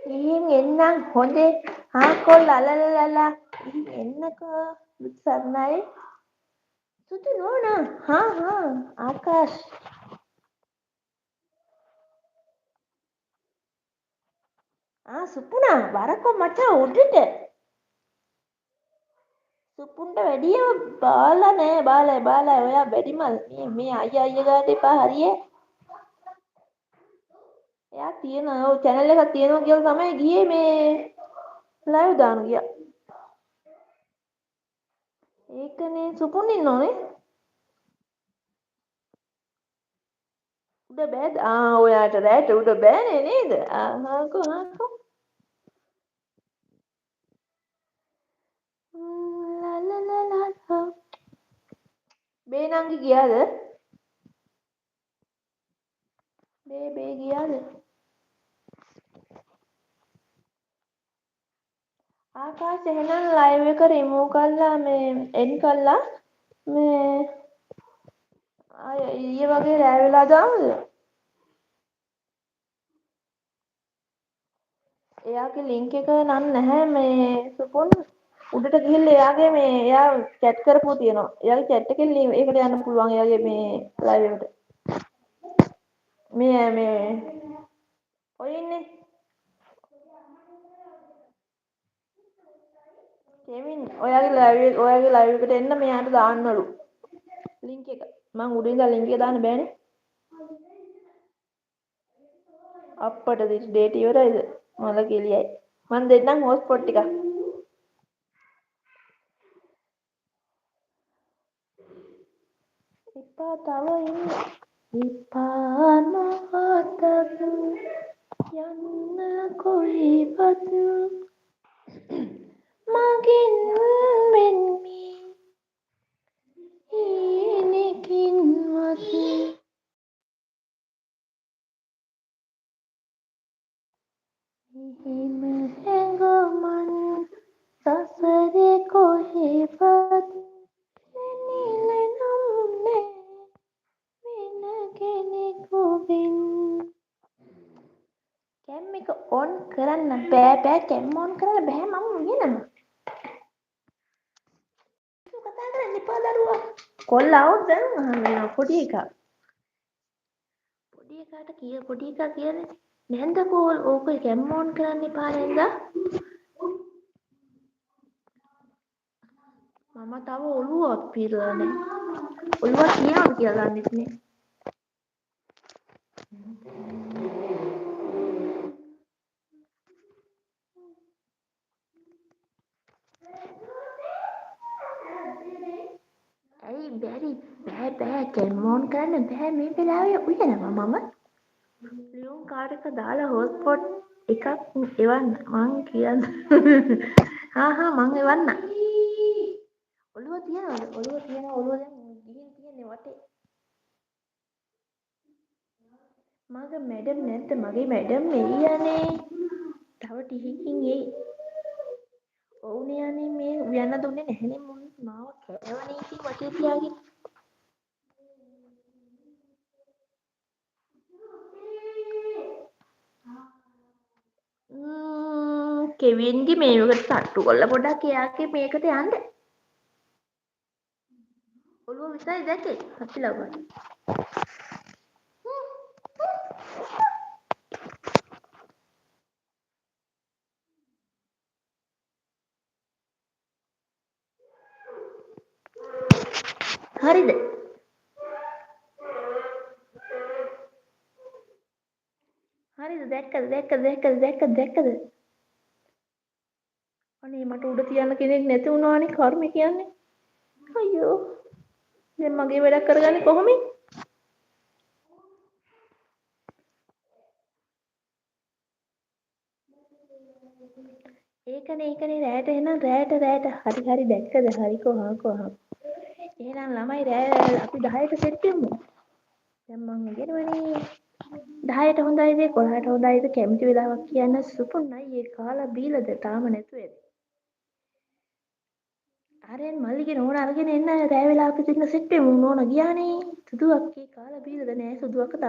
ගිහින් එන්නම් හොඳේ. කොල්ල අලලලලා. ගිහින් එන්නකෝ. සර්ණයි. සුදු නෝනා. ආකාශ්. සුපුනා වරකෝ මචං උඩට. සුපුන්ට වැඩියම බාලා නෑ බාලයි ඔයා වැඩිමල් මේ අයියා ගාට එපා හරියේ. එයා තියෙන ඔව් channel එකක් තියෙනවා කියලා තමයි ගියේ මේ live දාන්න ගියා. ඒකනේ සුපුන් ඉන්නෝනේ. උඩ බෑද? ඔයාට රැට උඩ බෑනේ නේද? හාකෝ. ලලලලලා. බේනංගි ගියාද? බේ ගියාද? ආකාශ එහෙනම් ලයිව් එක රිමූව් කරලා මේ එන් කරලා මේ ඊයේ වගේ රෑ වෙලා දාමුද? එයාගේ ලින්ක් එක නම් නැහැ මේ සුපුන් උඩට ගිහිල්ලා එයාගේ මේ එයා chat කරපුව තියෙනවා. එයාගේ chat එකෙන් ඒකට යන්න පුළුවන් එයාගේ මේ ලයිව් එකට. මේ ඔය ඉන්නේ කෙවින් ඔයාගේ ලයිව් එකට එන්න මෙයාට දාන්නලු ලින්ක් එක. මං උඩින් ඉඳලා ලින්ක් එක දාන්න බෑනේ. අප්පට ඩේට් ඉවරයිද? මල කෙලියයි. මං දෙන්නම් හොස්පොට් ටික. එපා තව ඉන්න. එපා නොහතපු යන්න කොහෙවත් මගෙන් වෙන්නේ හීනකින්වත් එහෙම හැඟමන් සසරේ කොහෙවත් නිලනම් නෑ වෙන කෙනෙකුගෙන්. කැම් එක ඔන් කරන්න බෑ කැම් ඔන් කරන්න බෑ මම උයනවා. කතා කරන්න එපා දරුවා. කොල්ල આવුත් දැන් අහන්න පොඩි එකා. පොඩි එකා කියන්නේ නැන්දකෝ ඕක කැම් ඔන් කරන්න එපා නැන්ද. මම තව ඔළුවක් පිරලා නෑ. ඔළුවක් තියනවද කියලා දන්නෙත් නෑ. ඇයි බැරි බෑ කැම් ඔන් කරන්න බෑ මේ වෙලාවේ උයනවා මම. ලියුම් කාඩ් එක දාලා හොස්පොට් එකක් එවන්න මං කියන්න. මං එවන්න. ඔළුව තියනවද? ඔළුව දැන් ගිහින් තියන්නේ වටේ. මගේ මැඩම් නැද්ද? මගේ මැඩම් එයියනේ. තව ටිකකින් එයි. ඔව්නේ අනේ මේ උයන්න දුන්නේ නැහැනේ මාව කෑවනේ ඉතින් වටේ තියාගෙන. කෙවින්ගේ මේකට තට්ටු කරලා පොඩ්ඩක් එයාගේ මේකට යන්න. ඔළුව විතරයි දැක්කේ. අපි ලව්වා. හරිද? හරිද? දැක්කද? අනේ මට උඩ තියන්න කෙනෙක් නැති වුණානේ කර්මේ කියන්නේ. අයියෝ. දැන් මගේ වැඩක් කරගන්නේ කොහොමද? ඒකනේ රැයට එහෙනම් රැයට හරි දැක්කද? හරිකෝ හාකෝ. එහෙනම් ළමයි රෑ අපි 10ට සෙට් වෙමු. දැන් මං ඉගෙනවනේ 10ට හොඳයිද 11ට හොඳයිද කැමති වෙලාවක් කියන්න සුපුන් අයියේ කාලා බීලාද තාම නැතුව ඇති. ආරයන් මල්ලිගේ නෝනා අරගෙන එන්න රෑ වෙලාවක ඉන්න සෙට් වෙමු නෝනා ගියානේ. සුදු අක්කේ කාලා බීලාද නෑ සුදු අක්කා